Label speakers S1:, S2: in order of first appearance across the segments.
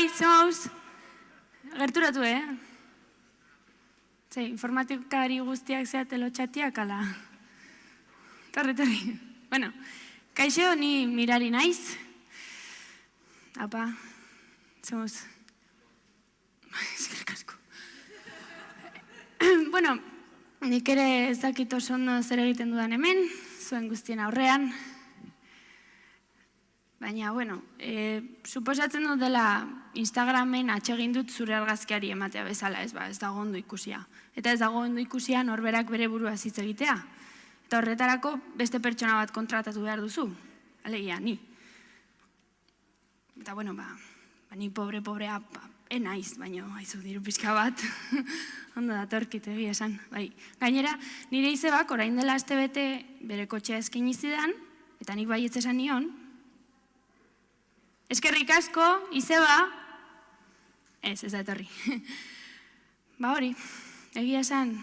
S1: bai, zemauz. Gerturatu, Ze, informatikari guztiak zeate lotxatiak, ala. Torri. Bueno, kaixo, ni mirari naiz. Apa, zemauz. Eskerrik asko. Bueno, nik ere ez dakit oso ondo zer egiten dudan hemen, zuen guztien aurrean. Baina, bueno, suposatzen dut dela Instagramen atsegin dut zure argazkiari ematea bezala, ez dago ondo ikusia. Eta ez dago ondo ikusia norberak bere burua hitz egitea. Eta horretarako beste pertsona bat kontratatu behar duzu. Alegia, ni. Eta, bueno, ni pobrea enaiz, baina haizu diru pixka bat. Ondo datorkit egia esan. Gainera, nire izebak orain dela astebete bere kotxea eskaini zidan, eta nik baietz esan nion, eskerrik asko, izeba, ez da etorri. Hori, egia esan,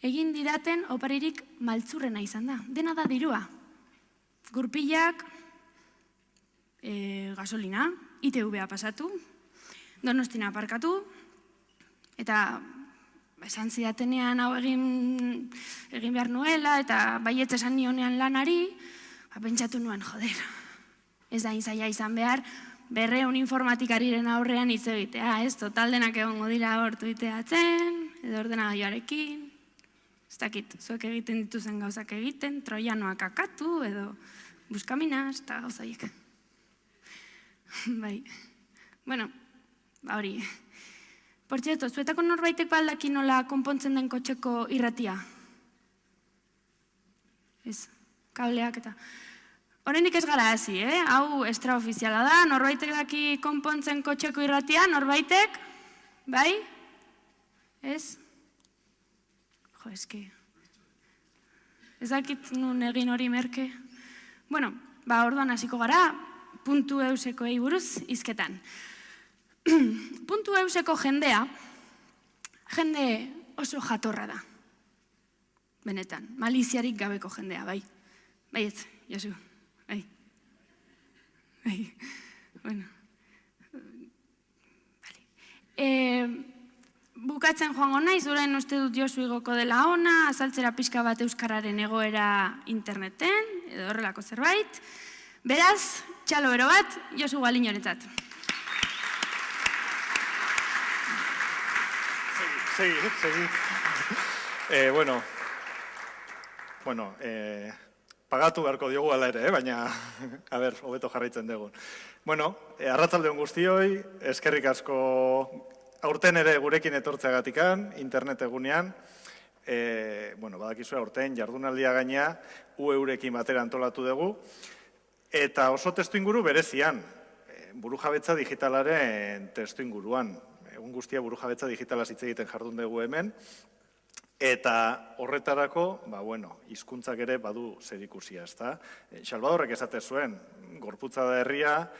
S1: egin didaten oparirik maltzurrena izan da. Dena da dirua. Gurpilak, gasolina, ITV-a pasatu, Donostina aparkatu, eta esan zidatenean hau egin behar nuela, eta baietz esan nionean lanari, pentsatu nuen, joder, ez da inzaia izan behar, 200 informatikariren aurrean hitz egitea, ez, total denak egongo dira hor tuiteatzen, edo ordenagailuarekin, ez dakit, zuek egiten dituzen gauzak egiten, troianoak akatu, edo buskaminas, eta gauzaiek. Bueno, hori. Por cierto, zuetako norbaitek baldaki nola konpontzen den kotxeko irratia? Ez, kableak eta... Horrendik ez gara hasi, hau extraofiziala da, norbaitek daki konpontzen kotxeko irratia, norbaitek? Bai? Ez? Jo, eski. Ez dakit nun egin hori merke? Bueno, orduan hasiko gara, puntu eusekoei buruz hizketan. Puntu euseko jendea, jende oso jatorra da. Benetan, maliziarik gabeko jendea, bai? Baietz, Josu. Bueno. Bukatzen joango naiz, orain uste dut Josu igoko dela ona, azaltzera pixka bat euskararen egoera interneten, edo horrelako zerbait. Beraz, txalo bero bat, Josu Galinoretzat.
S2: Segi. Bueno, pagatu beharko diogu ala ere, baina, hobeto jarraitzen dugu. Bueno, arratsalde on guztioi, eskerrik asko aurten ere gurekin etortzeagatikan, internet egunean. Badakizue aurten jardunaldia gaina UEurekin batera antolatu dugu. Eta oso testuinguru berezian, burujabetza digitalaren testuinguruan. Egun guztia burujabetza digitalaz hitz egiten jardun dugu hemen. Eta horretarako, hizkuntzak ere badu zerikusia, ezta? Salvadorrek esate zuen, gorputza da herria,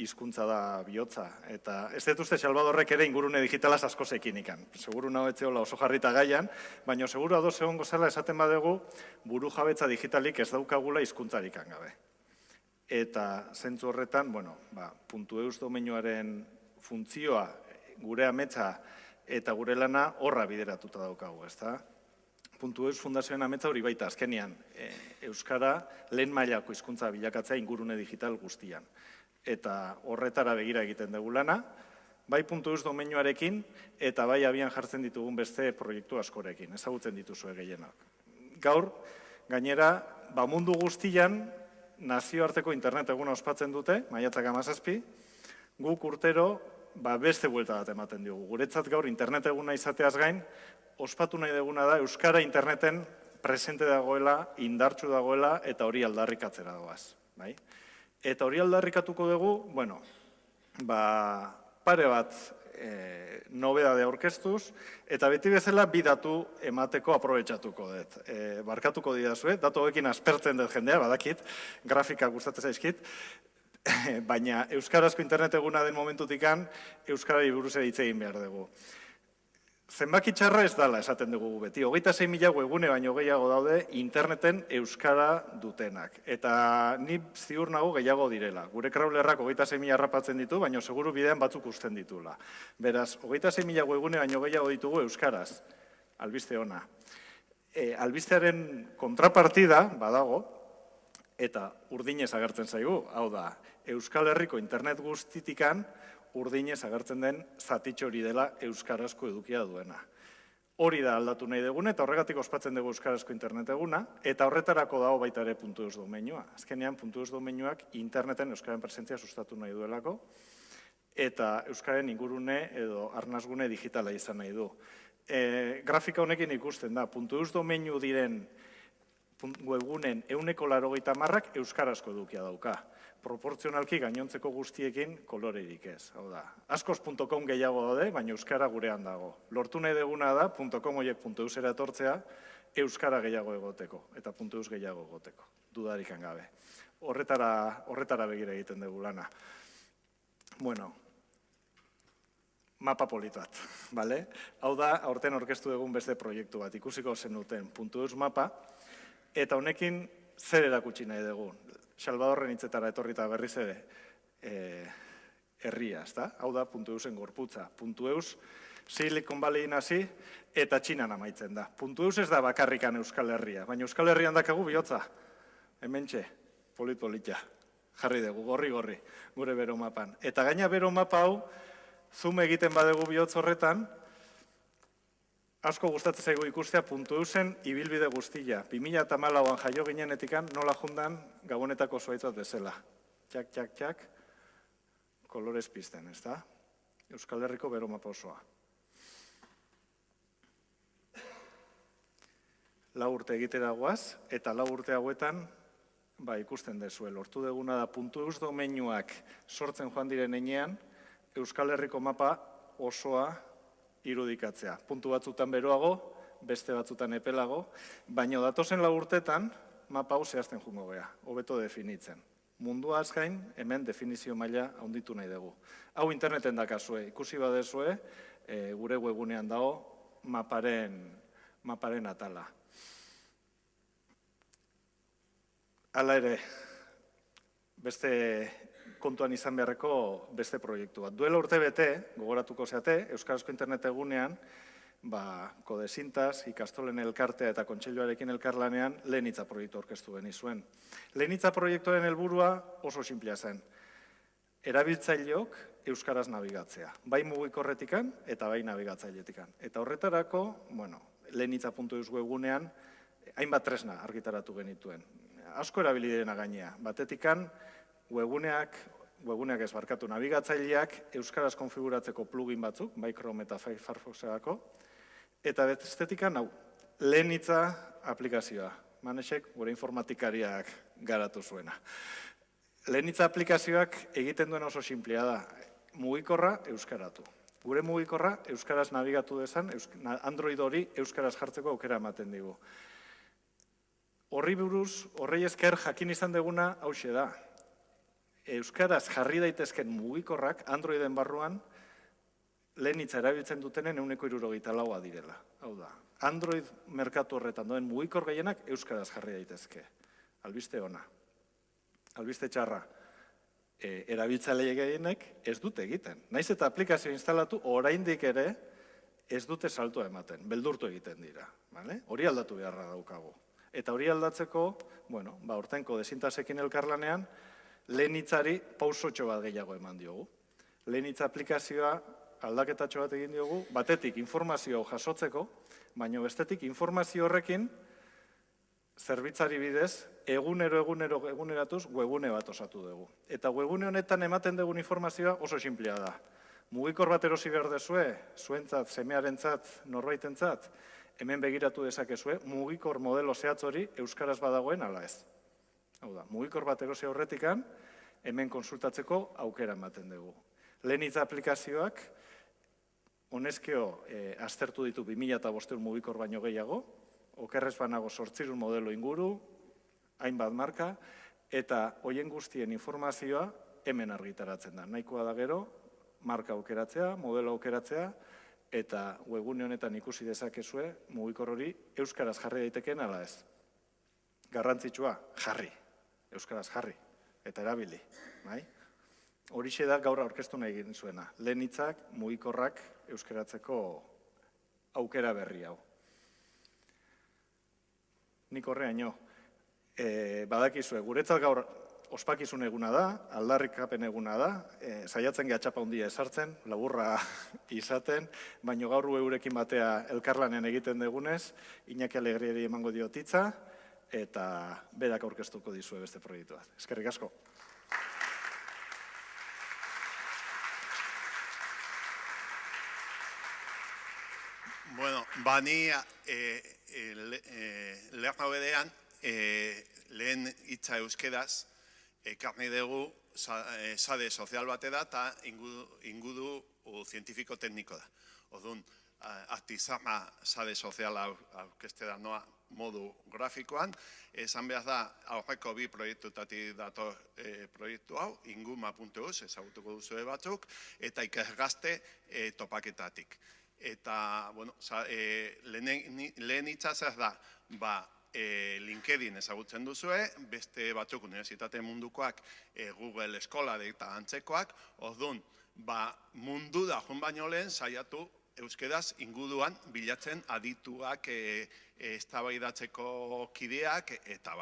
S2: hizkuntza da bihotza. Eta ez dut uste Salvadorrek ere ingurune digitalaz asko zekin ikan. Seguru naho etzeola oso jarrita gaian, baina seguru ados egon gozela esaten badegu burujabetza digitalik ez daukagula hizkuntzarik gabe. Eta zentzu horretan, puntu eus domeinoaren funtzioa, gure ametsa, eta gure lana horra bideratuta daukagu, ezta? Puntu eus fundazioen ametsa hori baita azkenean, euskara lehen mailako hizkuntza bilakatzea ingurune digital guztian. Eta horretara begira egiten dugu lana, bai puntu eus domeinoarekin, eta bai abian jartzen ditugun beste proiektu askorekin, ezagutzen dituzue gehienak. Gaur, gainera, mundu guztian, nazioarteko internet eguna ospatzen dute, maiatzak 17, guk urtero, beste buelta bat ematen diogu. Guretzat gaur internet eguna izateaz gain, ospatu nahi duguna da Euskara interneten presente dagoela, indartsu dagoela, eta hori aldarrikatzera doaz. Eta hori aldarrikatuko dugu, pare bat nobedade aurkeztuz, eta beti bezala bi datu emateko aprobetxatuko dut. Barkatuko didazue, datu hauekin aspertzen dut jendea, badakit, grafika gustatzen zaizkit, baina Euskarazko internet eguna den momentutikan, Euskarari buruz hitz egin behar dugu. Zenbaki txarra ez dala esaten dugu beti. 26.000 webgune baino gehiago daude interneten euskara dutenak. Eta ni ziur nago gehiago direla. Gure crawlerrak 26.000 harrapatzen ditu, baino seguru bidean batzuk usten ditula. Beraz, 26.000 webgune baino gehiago ditugu euskaraz. Albiste ona. Albistearen kontrapartida badago, eta urdinez agertzen zaigu. Hau da, Euskal Herriko internet guztitikan urdinez agertzen den zatitxo hori dela euskarazko edukia duena. Hori da aldatu nahi duguna, eta horregatik ospatzen dugu euskarazko internet eguna, eta horretarako dago baita ere .eus domeinua. Azkenean, .eus domeinuak interneten euskaren presentzia sustatu nahi duelako, eta euskaren ingurune edo arnazgune digitala izan nahi du. Grafika honekin ikusten da, .eus domeinu diren webgunen 80% euskarazko edukia dauka. Proportzionalki gainontzeko guztiekin kolorerik ez. Hau da, askoz.com gehiago daude, baina euskara gurean dago. Lortu nahi deguna da, .com horiek .eusera etortzea, euskara gehiago egoteko, eta .eus gehiago egoteko, dudarikan gabe. Horretara begira egiten dugu lana. Bueno, mapa polit bat, bale? Hau da, aurten aurkeztu dugun beste proiektu bat, ikusiko zenuten .eus mapa, eta honekin zer erakutsi nahi dugu. Salvadorren hitzetara etorrita berriz ere herria, ezta? Hau da, .eusen gorputza. .eus Silicon Valleyin hasi eta Txinan amaitzen da. .eus ez da bakarrikan Euskal Herria, baina Euskal Herrian dakagu bihotza. Hementxe, polit-polita. Jarri dugu, gorri-gorri, gure bero mapan. Eta gaina bero mapa hau, zoom egiten badegu bihotz horretan, asko gustatzen zaigu ikustea .eusen ibilbide guztia. 2014an jaio ginenetikan nola jundan gabonetako zuaitzat bezala. Txak, txak, txak, kolorez pizten, ez da? Euskal Herriko bero mapa osoa. 4 urte egitera goaz, eta 4 urte hauetan ikusten dezue. Lortu deguna da .eus domeinuak sortzen joan diren heinean, Euskal Herriko mapa osoa irudikatzea. Puntu batzutan beroago, beste batzutan epelago, baina datozen 4 urtetan mapa hau zehazten jungo gea, hobeto definitzen. Mundua azkain, hemen definizio maila handitu nahi dugu. Hau interneten dakazue, ikusi badezue, gure webunean dago maparen atala. Hala ere, beste kontuan izan beharreko beste proiektu bat. Duela urte bete, gogoratuko zeate, Euskarazko internet egunean, Kodesintas, ikastolen elkartea eta kontseiluarekin elkarlanean Lehenitza proiektu aurkeztu genizuen. Lehenitza proiektuaren helburua oso sinplea zen. Erabiltzaileok euskaraz nabigatzea, bai mugikorretikan eta bai nabigatzailetikan. Eta horretarako, Lehenitza.eus webunean hainbat tresna argitaratu genituen. Asko erabilidena gainea, batetikan webuneak ez barkatu nabigatzaileak euskaraz konfiguratzeko plugin batzuk, bai Chrome eta Firefoxerako, eta bestetikan hau, Lehenitza aplikazioa, Manesek gure informatikariak garatu zuena. Lehenitza aplikazioak egiten duen oso sinplea da, mugikorra euskaratu. Gure mugikorra euskaraz nabigatu dezan, Android hori euskaraz jartzeko aukera ematen digu. Horri buruz, horrei esker jakin izan deguna hauxe da. Euskaraz jarri daitezken mugikorrak Androiden barruan Lehenitza erabiltzen dutenen 74% direla. Hau da, Android merkatu horretan duen mugikor gehienak euskaraz jarri daitezke. Albiste ona. Albiste txarra. Erabiltzaile gehienek ez dute egiten. Naiz eta aplikazio instalatu, oraindik ere ez dute saltoa ematen. Beldurtu egiten dira. Hori aldatu beharra daukagu. Eta hori aldatzeko, horten Kodesintasekin elkarlanean, Lehenitzari pausotxo bat gehiago eman diogu. Lehenitza aplikazioa aldaketatxo bat egin diogu, batetik informazio jasotzeko, baina bestetik informazio horrekin zerbitzari bidez eguneratuz webune bat osatu dugu. Eta webune honetan ematen dugun informazioa oso sinplea da. Mugikor bat erosi behar dezue, zuentzat, semearentzat, norbaitentzat, hemen begiratu dezakezue, mugikor modelo zehatz hori euskaraz badagoen ala ez. Hau da, mugikor bat erosi aurretikan, hemen konsultatzeko aukera ematen dugu. Lehenitza aplikazioak, honezkeo aztertu ditu 2500 mugikor baino gehiago, okerrez banago 800 modelo inguru, hainbat marka, eta hoien guztien informazioa hemen argitaratzen da. Nahikoa da gero, marka aukeratzea, modelo aukeratzea, eta webgune honetan ikusi dezakezue mugikor hori euskaraz jarri daitekeen ala ez. Garrantzitsua, jarri, euskaraz jarri, eta erabili. Horixe da gaur aurkeztu nahi egin zuena. Lehen hitzak mugikorrak euskaratzeko aukera berri hau. Nik horreaino, badakizue, guretzat gaur ospakizun eguna da, aldarrikapen eguna da, saiatzen geha txapa hundia esartzen, laburra izaten, baino gaur eurekin batea elkarlanen egiten degunez, Iñaki Alegrieri emango diotitza, eta berak aurkeztuko dizue beste proiektu bat. Eskerrik asko.
S3: Bueno, bani lerna bedean, lehen hitza euskeraz, ekarni dugu sade sozial bate da eta ingudu zientifiko-tekniko da. Odun, artizama sade sozial aurkezte da noa modu grafikoan, esan behar da, aurreko bi proiektutatik dator proiektu hau, inguma.eus, ezagutuko duzue batzuk, eta ikergazte topaketatik. Eta, bueno, lehen hitza zer da, LinkedIn ezagutzen duzue, beste batzuk unibertsitate mundukoak, Google Eskola eta antzekoak, orduan, mundu da joan baino lehen saiatu euskeraz inguduan bilatzen adituak, eztabaidatzeko kideak, eta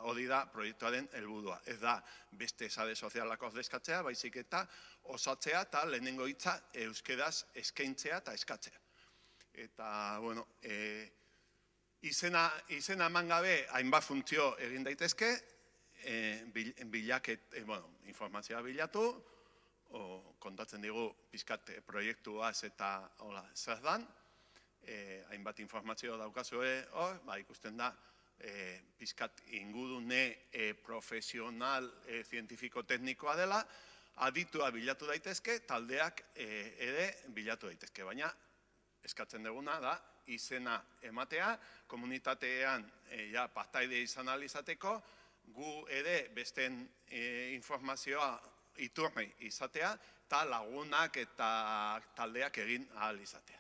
S3: hori da proiektuaren helburua. Ez da beste sare sozialak ordezkatzea, baizik eta osatzea eta lehenengo hitza euskeraz eskaintzea eta eskatzea. Eta, bueno, izena eman gabe hainbat funtzio egin daitezke, informazioa bilatu, kontatzen digu pizkat proiektuaz eta zer dan, hainbat informazio daukazue hor, ikusten da pizkat ingudune profesional zientifiko-teknikoa dela, aditua bilatu daitezke, taldeak ere bilatu daitezke, baina eskatzen duguna da izena ematea, komunitatean partaide izan alizateko, gu ere besten informazioa iturri izatea, eta lagunak eta taldeak egin ahal izatea.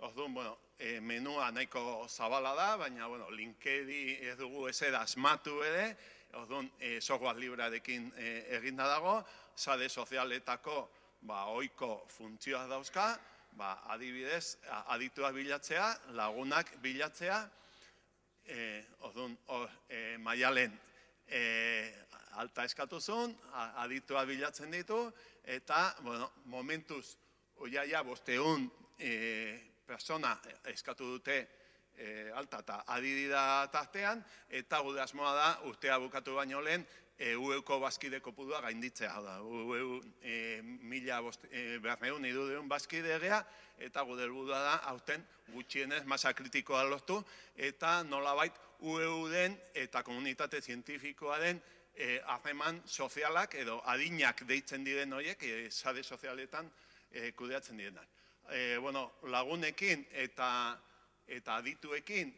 S3: Orduan, bueno, menua nahiko zabala da, baina, bueno, LinkedIn ez dugu ezer asmatu ere, orduan, software librearekin eginda dago, sare sozialetako ohiko funtzioak dauzka, adibidez, adituak bilatzea, lagunak bilatzea, orduan, maialen alta eskatuzun, adituak bilatzen ditu, eta, bueno, momentuz, oiaia 500 persona eskatu dute alta eta adidida tartean, eta gude asmoa da, urtea bukatu baino lehen, UEuko bazkide kopurua gainditzea. UEu 1.200 bazkide egea, eta gude helburua da, aurten gutxienez masa kritikoa lortu, eta nolabait UEu-den eta komunitate zientifikoaren harreman sozialak edo adinak deitzen diren horiek, sare sozialetan kudeatzen direnak. Lagunekin eta adituekin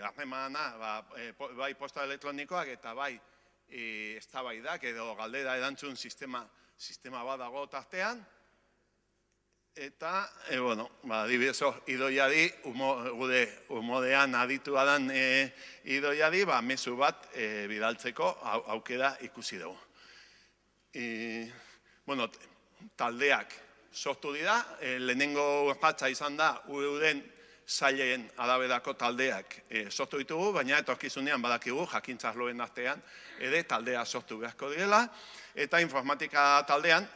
S3: harremana, bai posta elektronikoak eta bai eztabaidak edo galdera erantzun sistema bat dago tartean. Eta, adibidez, idoiari, gude humorean aditua dan idoiari, mezu bat bidaltzeko aukera ikusi dugu. Taldeak sortu dira, lehenengo urratza izan da, UEu-den sailen araberako taldeak sortu ditugu, baina etorkizunean badakigu, jakintzarloen artean, ere taldea sortu beharko direla, eta informatika taldean,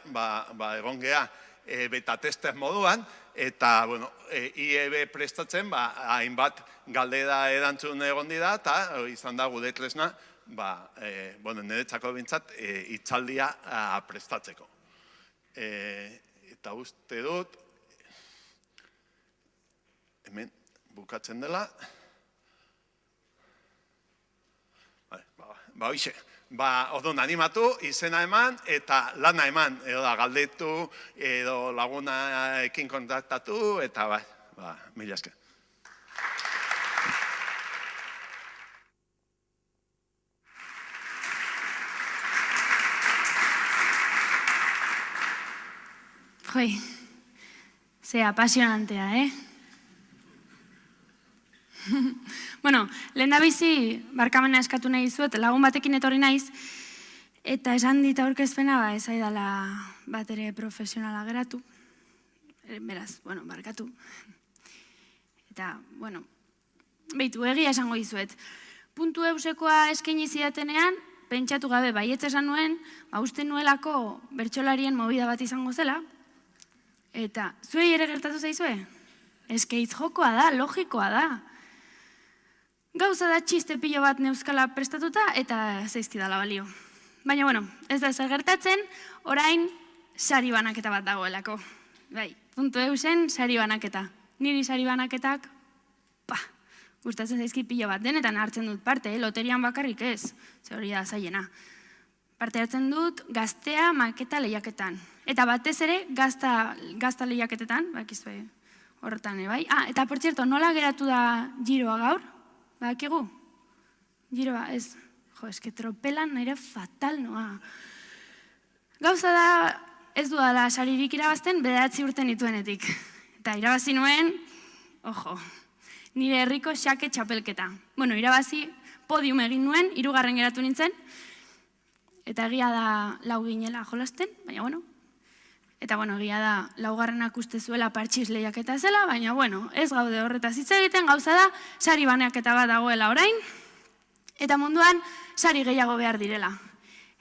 S3: egon geha, beta tester moduan, eta, IEB prestatzen, hainbat galdera erantzun egon dira, eta izan da gude tresna, niretzako bintzat, hitzaldia prestatzeko. Eta uste dut, hemen bukatzen dela, hoxe, orduan animatu, izena eman, eta lana eman, edo da galdetu, edo lagunaekin kontaktatu, eta mila esker.
S1: Ze apasionantea, Bueno, lehen da bizi, barkamena eskatu nahi dizuet, lagun batekin etorri naiz, eta esan dit aurkezpena, ez aidala bat ere profesionala geratu. Beraz, barkatu. Eta, behitu, egia esango dizuet. Puntu eusekoa eskaini zidatenean, pentsatu gabe baietz esan nuen, uste nuelako bertsolarien movida bat izango zela, eta zuei ere gertatu zaizue? Eskaitz jokoa da, logikoa da. Gauza da txiste pilo bat neuskala prestatuta eta zaizkidala balio. Baina, ez da zer gertatzen, orain sari banaketa bat dagoelako. Bai, puntu eusen sari banaketa. Niri sari banaketak, gustatzen zaizki pilo bat, denetan hartzen dut parte, loterian bakarrik ez, ze hori da zaiena. Parte hartzen dut gaztea maketa lehiaketan. Eta batez ere gazta lehiaketetan, bakizue horretan, bai? Eta por cierto, nola geratu da giroa gaur? Bakigu? Giroa, ez. Eske tropelan nire fatal noa. Gauza da, ez dudala saririk irabazten, 9 urte nituenetik. Eta irabazi nuen, nire herriko xake txapelketa. Irabazi podium egin nuen, 3. geratu nintzen, eta egia da 4 ginela jolasten, baina eta egia da 4. uste zuela partxiz lehiaketa zela, baina ez gaude horretaz hitz egiten, gauza da, sari banaketa bat dagoela orain, eta munduan sari gehiago behar direla.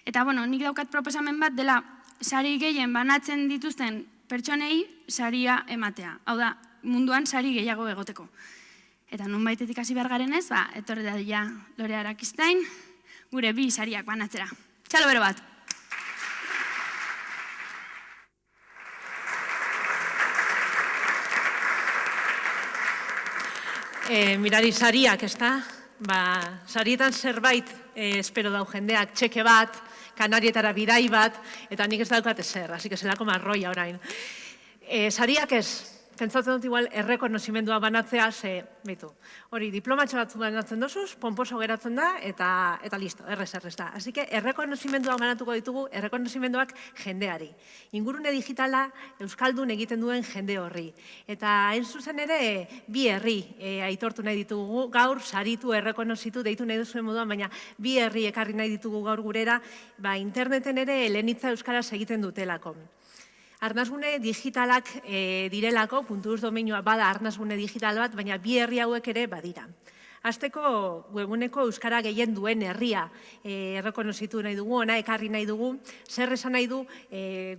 S1: Eta nik daukat proposamen bat dela sari gehien banatzen dituzten pertsonei saria ematea. Hau da, munduan sari gehiago egoteko. Eta nonbaitetik hasi behar garen ez, etorri da dira Lore Arakistain, gure 2 sariak banatzera. Txalo bero bat!
S4: Mirari sariak, ez da? Sarietan zerbait espero dau jendeak, txeke bat, Kanarietara bidai bat, eta nik ez daukat ezer, hasi que zelako marroia orain. Sariak ez, pentsatzen dut igual errekonozimendua banatzea, hori diplomatxo batzu banatzen dozuz, pomposo geratzen da, eta listo, errez da. Así que errekonozimendua banatuko ditugu, errekonozimenduak jendeari. Ingurune digitala euskaldun egiten duen jende horri. Eta hain zuzen ere, 2 herri aitortu nahi ditugu gaur, saritu, errekonozitu, deitu nahi duzuen moduan, baina 2 herri ekarri nahi ditugu gaur gurera, interneten ere helenitza euskaraz egiten dutelako. Arnasgune digitalak direlako, puntuz domeinua bada arnasgune digital bat, baina 2 herri hauek ere badira. Hasteko webguneko euskara gehien duen herria errekonozitu nahi dugu, ona ekarri nahi dugu, zer esan nahi du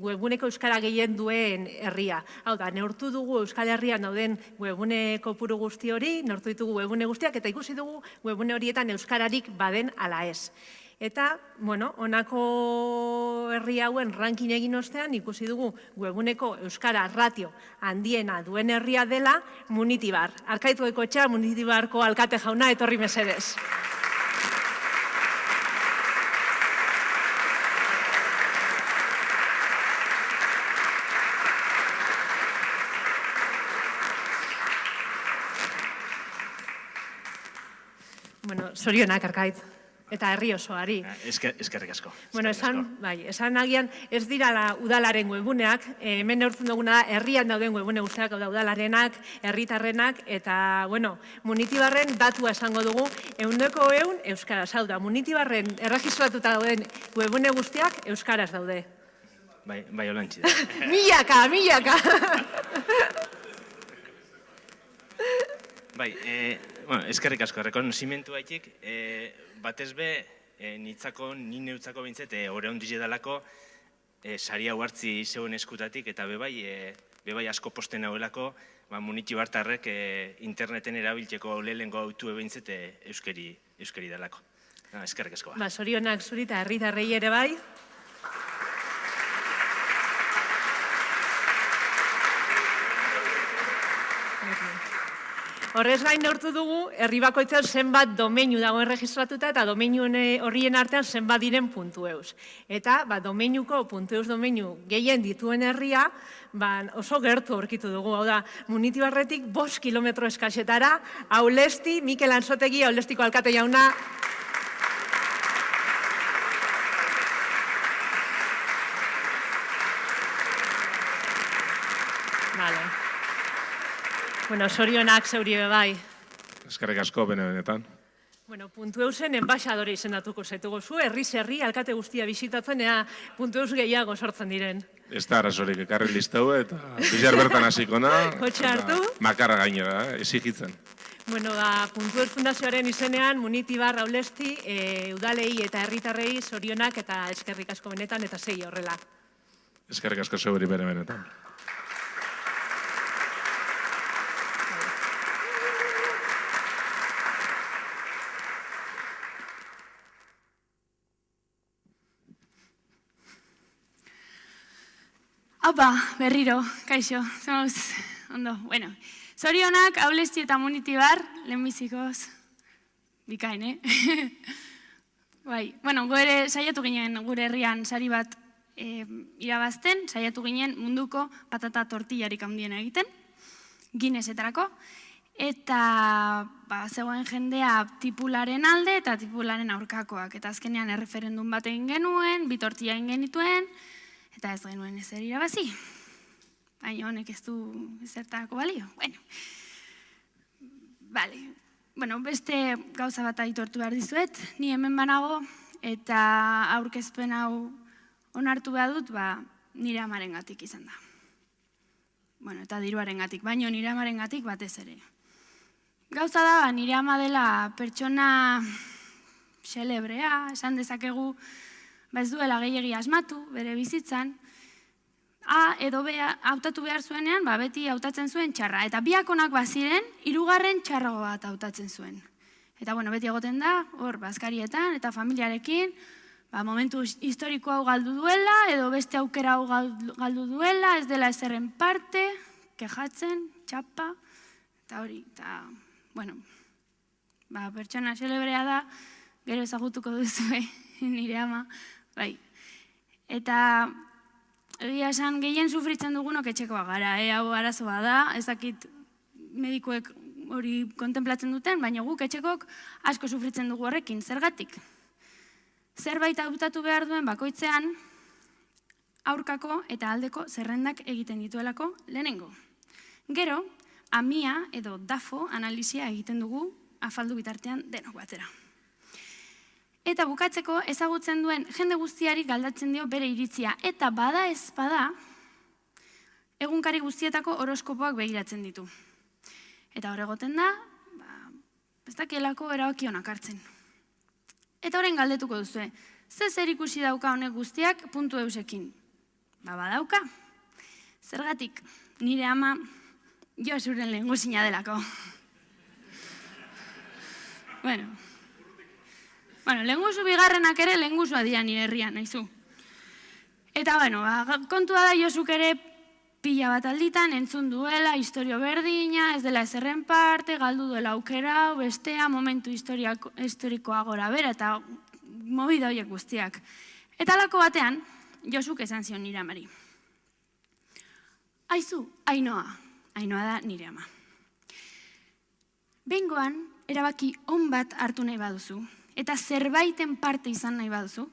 S4: webguneko euskara gehien duen herria. Hau da, neurtu dugu Euskal Herrian dauden webgune kopuru guzti hori, neurtu ditugu webgune guztiak, eta ikusi dugu webgune horietan euskararik baden ala ez. Eta, honako herri hauen ranking egin ostean ikusi dugu webguneko euskara ratio handiena duen herria dela Munitibar. Arkaituko etxea Munitibarko alkate jauna, etorri mesedez. Zorionak, Arkaitz. Eta herri osoari.
S5: Eskerrik asko.
S4: Esan agian ez dira udalaren webguneak, hemen neurtzen duguna da herrian dauden webgune guztiak, udalarenak, herritarrenak, eta, Munitibarren datua esango dugu, 100% euskaraz. Hau da, Munitibarren erregistratuta dauden webgune guztiak euskaraz daude.
S5: Bai, olantzi da.
S4: Milaka!
S5: Eskerrik asko, errekonozimentu haitik, batez be, ni neutzako bintzet, ore hondize dalako, sari hau hartzi zeuen eskutatik, eta bebai asko posten hauelako, Munitibartarrek interneten erabiltzeko lehenengo autu bintzet euskeri dalako. Eskerrik asko.
S4: Zorionak zuri eta herritarrei ere bai. Horrez gain neurtu dugu, herri bakoitzean zenbat domeinu dagoen registratuta eta domeinu horrien artean zenbat diren .eus. Eta domeinuko .eus domeinu gehien dituen herria oso gertu aurkitu dugu. Hau da, Munitibarretik 5 kilometro eskasetara, Aulesti, Mikel Anzotegi, Aulestiko alkate jauna. Bueno, sorionak zeuri bai.
S6: Eskerrik asko, benetan.
S4: Bueno, Puntueusen enbaixadore izendatuko zaitugu zu, herri alkate guztia bisitatzen, ea Puntueus gehiago sortzen diren.
S6: Ez da arazorik ekarri listau eta bizar bertan hasiko na.
S4: Kotxe hartu.
S6: Makarra gainera, exigitzen.
S4: Bueno, Puntueus Fundazioaren izenean, Munitibar, Raulesti, udalei eta herritarrei zorionak eta eskerrik asko benetan eta segi horrela.
S6: Eskerrik asko zeuri benetan.
S1: Aupa, berriro, kaixo, zemoz, ondo, bueno. Zorionak, Aulesti eta Munitibar, lehenbizikoz, bikain, Bai, bueno, gure saiatu ginen gure herrian sari bat irabazten, saiatu ginen munduko patata tortillarik handiena egiten, Guinnessetarako, eta zegoen jendea tipularen alde eta tipularen aurkakoak, eta azkenean erreferendum bat egin genuen, 2 tortilla egin genituen, eta ez genuen ezer irabazi. Baina honek ez du ezertako balio. Bueno, beste gauza bat aitortu behar dizuet, ni hemen banago, eta aurkezpen hau onartu behar dut, nire amarengatik izan da. Bueno, eta diruarengatik, baina nire amarengatik batez ere. Gauza da, nire ama dela pertsona xelebrea, esan dezakegu, ez duela gehiegi asmatu, bere bizitzan, A edo B hautatu behar zuenean, beti hautatzen zuen txarra. Eta biak onak baziren, 3. txarrago bat hautatzen zuen. Eta beti egoten da, hor, bazkarietan eta familiarekin, momentu historiko hau galdu duela, edo beste aukera hau galdu duela, ez dela ezerren parte, kejatzen, txapa, eta hori, eta, pertsona xelebrea da, gero ezagutuko duzue, nire ama, bai. Eta, egia esan, gehien sufritzen dugunok etxekoa gara, hau arazoa da, ezakit medikuek hori kontemplatzen duten, baina guk etxekok asko sufritzen dugu horrekin, zergatik. Zerbait hautatu behar duen bakoitzean, aurkako eta aldeko zerrendak egiten dituelako lehenengo. Gero, amia edo DAFO analizia egiten dugu afaldu bitartean denok batera. Eta bukatzeko ezagutzen duen jende guztiari galdatzen dio bere iritzia. Eta bada ez bada, egunkari guztietako horoskopoak begiratzen ditu. Eta hor egoten da, ez dakielako erabaki onak hartzen. Eta horren galdetuko duzue, ze zer ikusi dauka honek guztiak Puntueusekin? Badauka. Zergatik, nire ama Josuren lehengusina delako. Bueno, lehengusu bigarrenak ere lehengusua dira nire herrian, nahizu. Eta, kontua da Josuk ere pila bat alditan entzun duela, historio berdina, ez dela ezerren parte, galdu duela aukera, bestea, momentu historikoa gora bera, eta movida horiek guztiak. Eta alako batean, Josuk esan zion nire amari. Aizu, Ainoa da nire ama. Behingoan, erabaki on bat hartu nahi baduzu, eta zerbaiten parte izan nahi baduzu,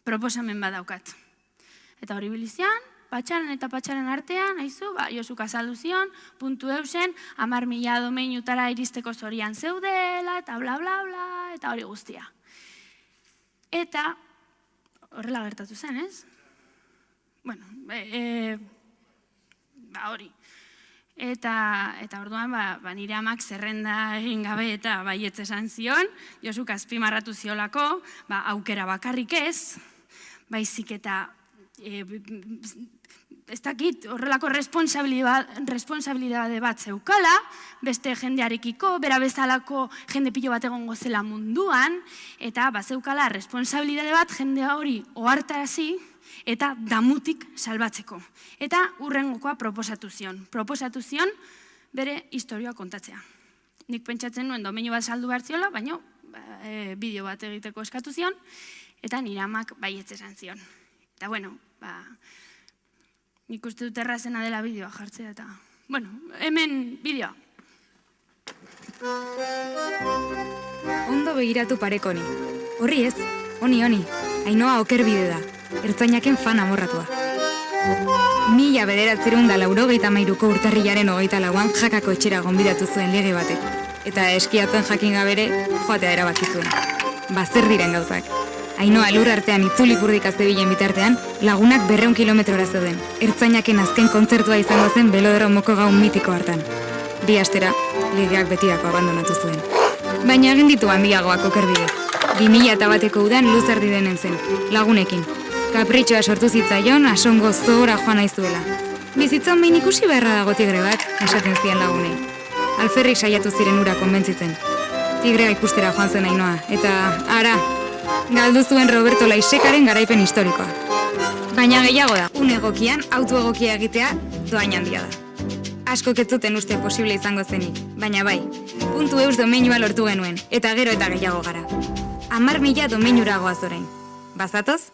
S1: proposamen badaukat. Eta hori bilizian, patxaren eta patxaren artean, haizu, Josuk azaldu zion, Puntueusen, 10.000 domeinutara iristeko zorian zeudela, eta bla, bla, bla, eta hori guztia. Eta, horrela gertatu zen, ez? Bueno, hori. Eta orduan, nire amak zerrenda egin gabe eta baietz esan zion, Josuk azpimarratu ziolako, aukera bakarrik ez, baizik eta ez dakit horrelako responsabilidade bat zeukala, beste jendearekiko, bera bezalako jende pilo bat egongo zela munduan, eta zeukala responsabilidade bat jende hori ohartarazi, eta damutik salbatzeko. Eta hurrengokoa proposatu zion bere historioa kontatzea. Nik pentsatzen nuen domeinu bat saldu behar ziola, baina bideo bat egiteko eskatu zion, eta nire amak baietz esan zion. Eta nik uste dut errazena dela bideoa jartzea, eta hemen bideoa.
S7: Ondo begiratu parekoni. Horri ez, honi, Ainoa oker bide da. Ertzainaken fan amorratua. 1983ko urtarrilaren 24an Jakako etxera gonbidatu zuen lege batek. Eta eskiatzen jakin gabere joatea erabaki zuen. Zer diren gauzak. Ainhoa lur artean itzulipurdik azebilen bitartean, lagunak 200 kilometrora zeuden. Ertzainaken azken kontzertua izango zen belodromoko gaun mitiko hartan. 2 astera, legeak betirako abandonatu zuen. Baina egin ditu handiagoak okerbide. 2001ko udan luzerdi denen zen, lagunekin. Kapritxoa sortu zitzaion, asongo zora joan aizuela. Bizitzan behin ikusi beharra dago tigre bat, esaten zien lagunei. Alferrik saiatu ziren ura konbentzitzen. Tigrea ikustera joan zen Ainhoa, eta ara, galdu zuen Roberto Laisekaren garaipen historikoa. Baina gehiago da, une egokian, auto egokia egitea doain handia da. Askok ez zuten uste posible izango zenik, baina bai, .eus domeinua lortu genuen, eta gero eta gehiago gara. 10.000 domeinura goaz orain. Bazatoz?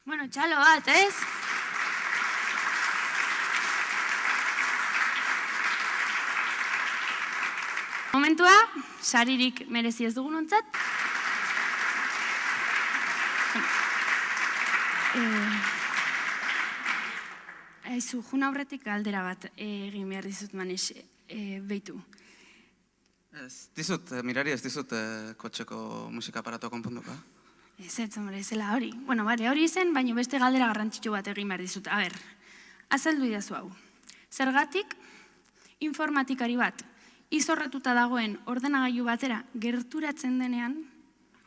S1: Bueno, txalo bat, ez? Momentua, saririk merezi ez dugun ontzat. Aizu, jun aurretik galdera bat egin behar dizut Manes, beitu.
S8: Ez dizut, mirari ez dizut kotxeko musika aparatua konponduko.
S1: Ez hombre, zela hori. Bueno, hori zen, baina beste galdera garrantzitsu bat egin behar dizut. A ber, azaldu idazu hau. Zergatik, informatikari bat, izorratuta dagoen ordenagailu batera gerturatzen denean,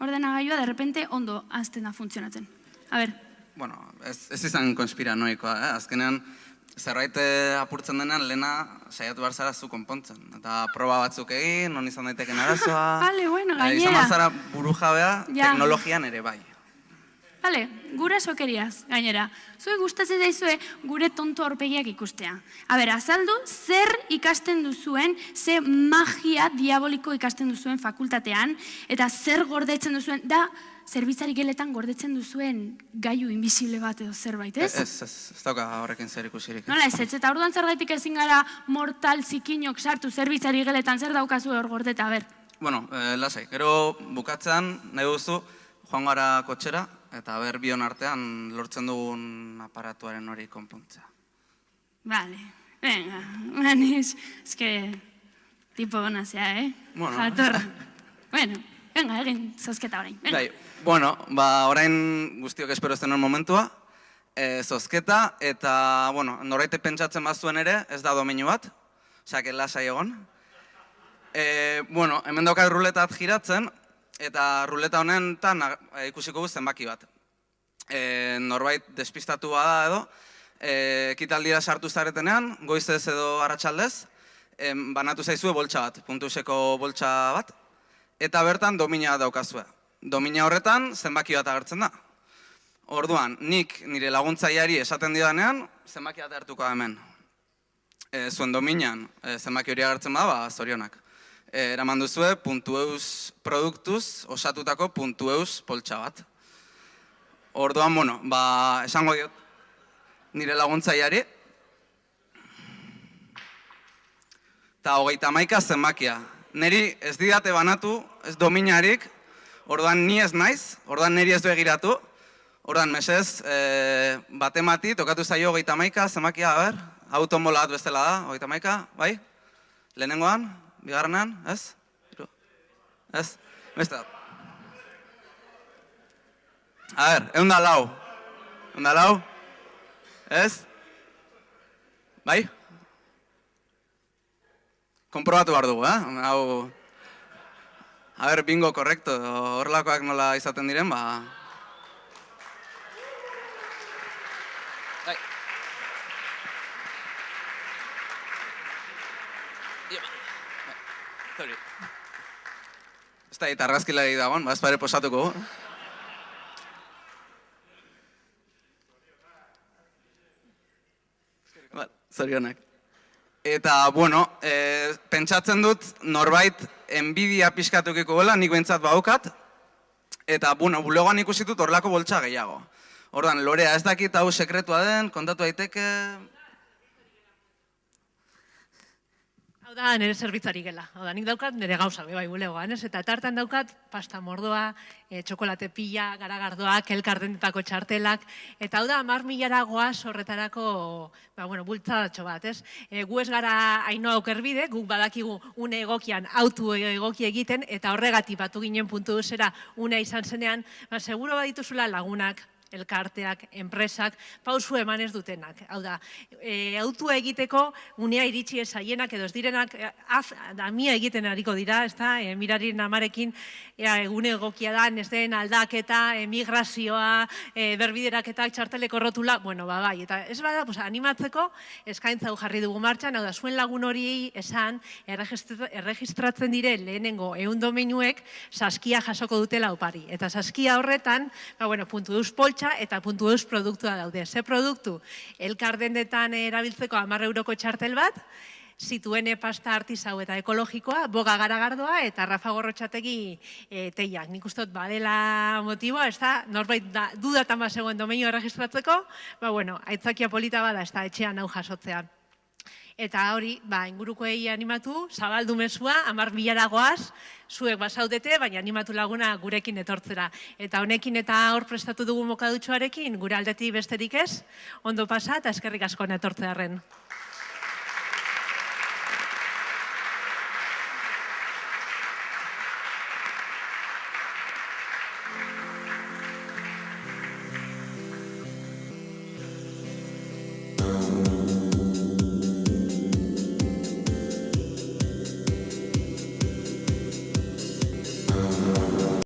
S1: ordenagailua derrepente ondo azten da funtzionatzen. A ber.
S8: Bueno, ez izan konspiranoikoa, azkenean zerbait apurtzen denean lehena saiatu behar zara zu konpontzen. Eta proba batzuk egin, non izan daiteken arazoa.
S1: Bale, bueno, gainera.
S8: Izan behar zara burujabea teknologian ere bai.
S1: Bale, gura sokeriaz, gainera. Zue gustatzen daizue gure tonto aurpegiak ikustea. A ber, azaldu, zer ikasten duzuen, ze magia diaboliko ikasten duzuen fakultatean, eta zer gordetzen duzuen, da, zerbitzari geletan gordetzen duzuen gailu invisible bat edo zerbait, ez?
S8: Ez dauka horrekin zer ikusirik.
S1: Nola ez, eta orduan zergaitik ezin gara mortal zikinok sartu zerbitzari geletan, zer daukazu hor gordeta, a ber.
S8: Bueno, lasai, gero bukatzean nahi duzu joan gara kotxera, eta ber bion artean lortzen dugun aparatuaren hori konpontzea.
S1: Vale, venga, Manes, eske tipo gonazea,
S8: Bueno.
S1: Jatorra. Bueno, venga, egin zozketa orain.
S8: Bai, bueno, orain guztiok espero ez denuen momentua, zozketa, eta, bueno, noraite pentsatzen bazuen ere, ez da domeinu bat, osea, lasai egon. Bueno, hemen daukat ruletat giratzen, eta ruleta honetan ikusiko guz zenbaki bat. Norbait despistatu bada edo, ekitaldira sartu zaretenean, goizez edo arratsaldez, banatu zaizue boltsa bat, .euseko boltsa bat, eta bertan domina daukazue. Domina horretan zenbaki bat agertzen da. Orduan, nik nire laguntzaileari esaten didanean, zenbaki bat hartuko hemen. Zuen dominan zenbaki hori agertzen bada, zorionak. Eraman duzue .eus produktuz osatutako .eus poltsa bat. Orduan, bueno, esango diot nire laguntzaileari. Eta 31 zenbakia. Neri ez didate banatu, ez dominarik, orduan ni ez naiz, orduan neri ez du egiratu. Orduan, mesez, batemati, tokatu zaio 31 zenbakia, a ber, autombola bat bestela da, 31, bai? Lehenengoan? Bigarrenan, ez? Ez? Beste da. A ber, 104. 104? Ez? Bai? Konprobatu behar dugu, Hau... A ber, bingo, korrekto. Horrelakoak nola izaten diren, Bai. Ez da, eta argazkilari dagoen, ez pare posatuko. Zorionak. Eta, bueno, pentsatzen dut norbait enbidia pixkatukiko gela, nik behintzat baukat. Eta, bueno, bulegoan ikusitut horrelako boltsa gehiago. Ordan, Lorea, ez dakit hau sekretua den, kontatu daiteke...
S4: Hau da, nire zerbitzari gela. Hau da, nik daukat nire gauzak, bai, bulegoan, ez? Eta tartan daukat pasta mordoa, txokolate pila, garagardoak, elkardendetako txartelak, eta hau da, 10.000 goaz horretarako, bultzadatxo bat, ez? Gu ez gara Ainhoa Okerbide, guk badakigu une egokian, autu egoki egiten, eta horregatik batu ginen puntu duzera unea izan zenean, seguro badituzula lagunak, elkarteak, enpresak, pausu eman ez dutenak. Hau da, autua egiteko unea iritsi ez zaienak edo ez direnak damia egiten ariko dira, ez da, mirarien amarekin egune egokia da, ez den aldaketa, emigrazioa, berbideraketak, txarteleko rotula, bai, eta ez bada, animatzeko eskaintza hau jarri dugu martxan, hau da, zuen lagun hori esan, erregistratzen dire lehenengo 100 domeinuek saskia jasoko dutela opari. Eta saskia horretan, puntu duz poltsa, eta puntu eus produktua daude. Ze produktu? Elkardendetan erabiltzeko 10 euroko txartel bat, zituen pasta artisau eta ekologikoa, boga garagardoa eta Rafa Gorrotxategi teiak. Nik ustot badela motiboa, ez da, norbait dudatan bazegoen domeinu erregistratzeko, aitzakia polita bada, ez da, etxean hau jasotzea. Eta hori, ingurukoei animatu, zabaldu mezua, 10.000 goaz, zuek basaudete, baina animatu laguna gurekin etortzera. Eta honekin eta hor prestatu dugu mokadutxoarekin, gure aldetik besterik ez, ondo pasa eta eskerrik asko etortzearen.